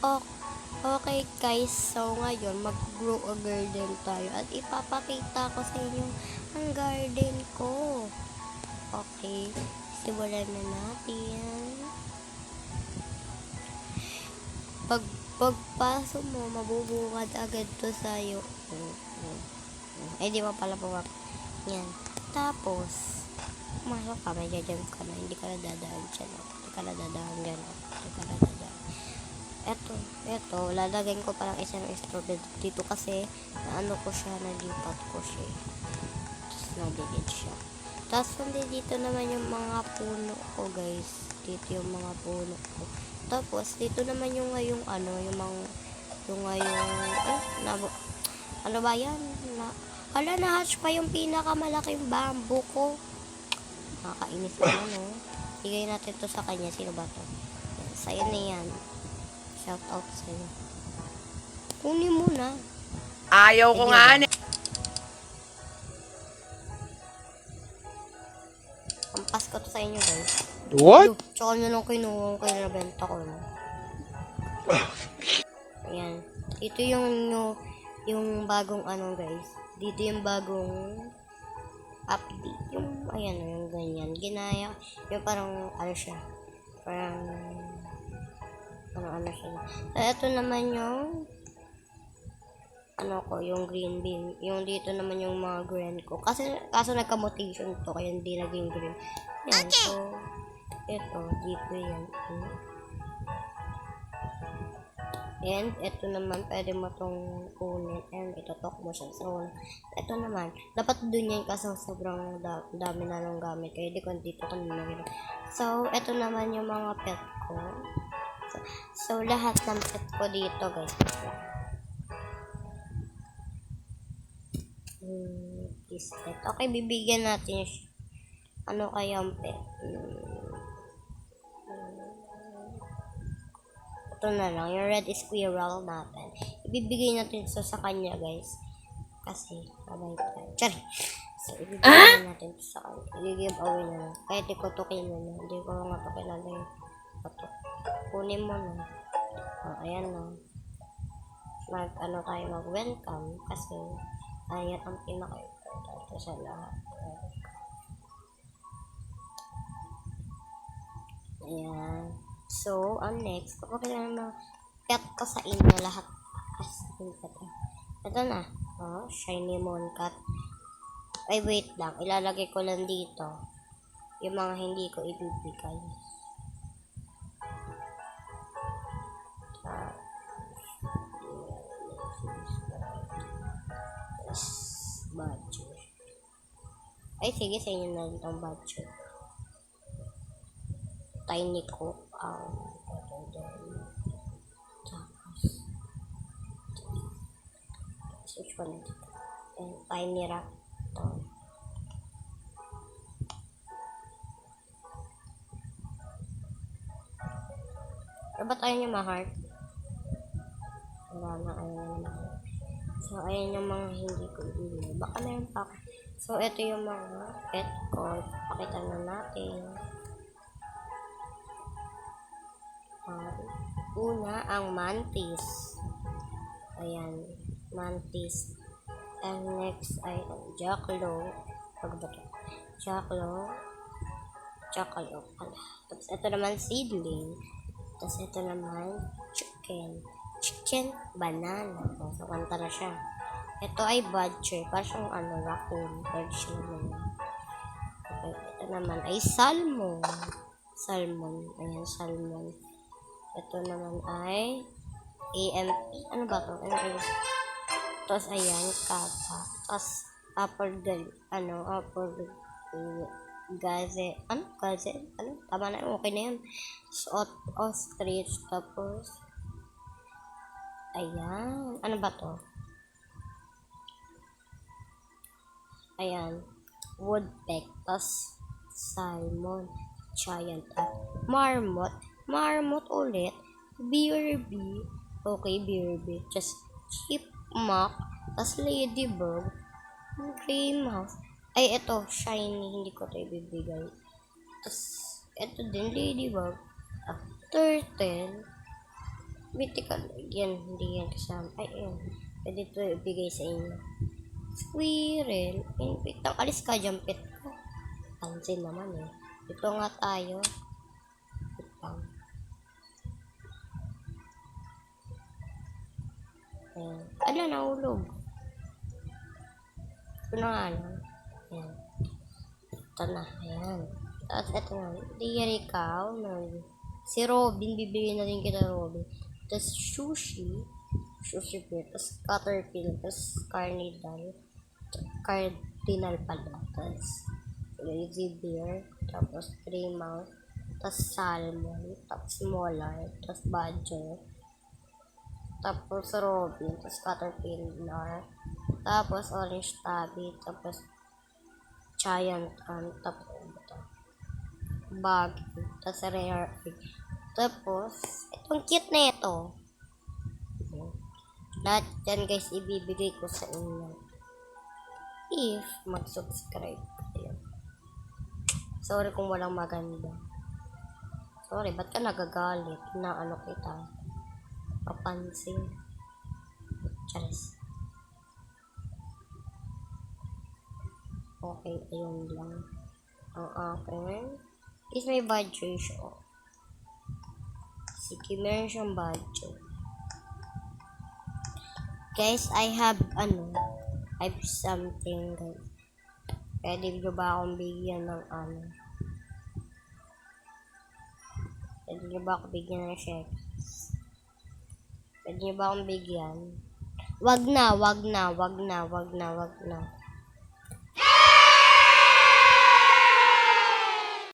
Ok okay guys, so ngayon mag-grow a garden tayo at ipapakita ko sa inyo ang garden ko. Okay, simulan na natin. Pagpasok mo, mabubungad agad to sa'yo. Eh, di mo pala buwak. Yan. Tapos, pumasok ka, may jam ka na. Hindi ka na dadaan dyan. Hindi ka na dadaan dyan. Hindi ka na dadaan. Eto, lalagyan ko parang isang strawberry dito kasi naano ko siya, nalipat ko siya. Tapos nagigit siya. Tapos dito naman yung mga puno ko guys. Dito yung mga puno ko. Tapos dito naman yung ngayong ano, yung ano ba yan? Na-hatch pa yung pinakamalaking bamboo ko. Nakakainis naman, no? Bigay natin to sa kanya. Sino ba to? Sa'yo na yan. Shout out sa'yo. Kunin mo na. Ayaw ko nga. Ang Pasko to sa inyo guys. What? Tsaka nyo lang kinuha ko yung nabenta ko. No? Ayan. Ito yung bagong ano guys. Dito yung bagong update. Yung, ayan, yung ganyan. Ginaya. Yung parang, ano siya. Parang, ano siya. So, ito naman yung, yung green bean. Yung dito naman yung mga green ko. Kaso nagka-mutation to, kaya hindi naging green. Yan, okay. So, ito, dito yan. And, ito naman, pwede mo itong kunin. And, itotok mo siya. So, ito naman, dapat dun yan kasi sobrang dami na nung gamit. Kaya di ko dito ko nilagay. So, ito naman yung mga pet ko. So, lahat ng pet ko dito, guys. This pet. Okay, bibigyan natin yung ano kaya ang pet. Ito na lang, yung red squirrel natin. Ibibigay natin ito sa kanya, guys. Kasi, mabait tayo. Tsari! So, ibibigay natin ito sa kanya. I-give away na lang. Kahit di ko ito kilala. Hindi ko nga ito kilala yung ito. Kunin mo na. Ayan na. Tayo mag-welcome. Kasi, ayan ang pinaka-importante sa lahat. Ayan. So, next, kapag kailangan na pet ko sa inyo lahat. Ito na. Shiny Mooncat. Ay, wait lang. Ilalagay ko lang dito yung mga hindi ko ibibigay. Badger. Ay, sige, sa inyo na itong badger. Tiny Cook. Which one? And Tiny Raptor. Ano ba tayo yung ma-heart? Wala na, ayun na. So, ayan yung mga hindi ko ibigay. Baka na yung pack. So, ito yung mga pet ko. Pakita na natin. Una, ang mantis. Ayan, mantis. And next ay jackalow. Jackalow. Tapos ito naman seedling. Tapos ito naman chicken banana. So, kanta na siya. Ito ay badger. Parang siyang raccoon. Bird siya naman. Okay, ito naman ay salmon. Ayan, salmon. Ito naman ay AMP. Ano ba to? Ano kayo? Tapos, ayan, kapa. Tapos, gaze. Gaze? Tama na yun. Okay na yun. So, ostrich. Tapos, ayan. Ano ba to? Ayan. Woodpeck. Tapos, salmon. Giant. Marmot ulit. BRB. Okay, BRB. Just chipmunk. Tapos ladybug. Gray mouse. Ay, ito. Shiny. Hindi ko ito ibibigay. Tapos, ito din. Ladybug. Turtle. Mythical. Yan, hindi yan kasama. Ay, ayun. Pwede ito ibigay sa inyo. Squirrel. Wait lang, alis ka, jumpet ko. Pansin naman eh. Ito nga tayo. Wait lang. Ayan. Ala, nahulog. Ito na nga lang. Ayan. Ito na. Ayan. Tapos ito na. Dear ikaw. Si Robin. Bibigyan na rin kita Robin. Tapos sushi. Sushi beer. Tapos caterpillar. Tapos cardinal pala. Tapos lazy bear. Tapos three mouth. Tapos salmon. Tapos molar. Tapos badger. Tapos robin. Tapos caterpillar. Tapos orange tabby. Tapos giant ant. Tapos bug. Tapos rare egg. Tapos itong cute na ito. Lahat yan guys ibibigay ko sa inyo. If mag-subscribe kayo. Sorry kung walang maganda. Sorry, ba't ka nagagalit? Na ano kita? Papansin. Charis. Okay, ayun lang. Ang akin is may budget siya. Sige, meron siyang budget. Guys, I have something guys. Pwede nyo ba akong bigyan ng Pwede nyo ba akong bigyan ng shekels? Pwede nyo ba akong bigyan? Wag na.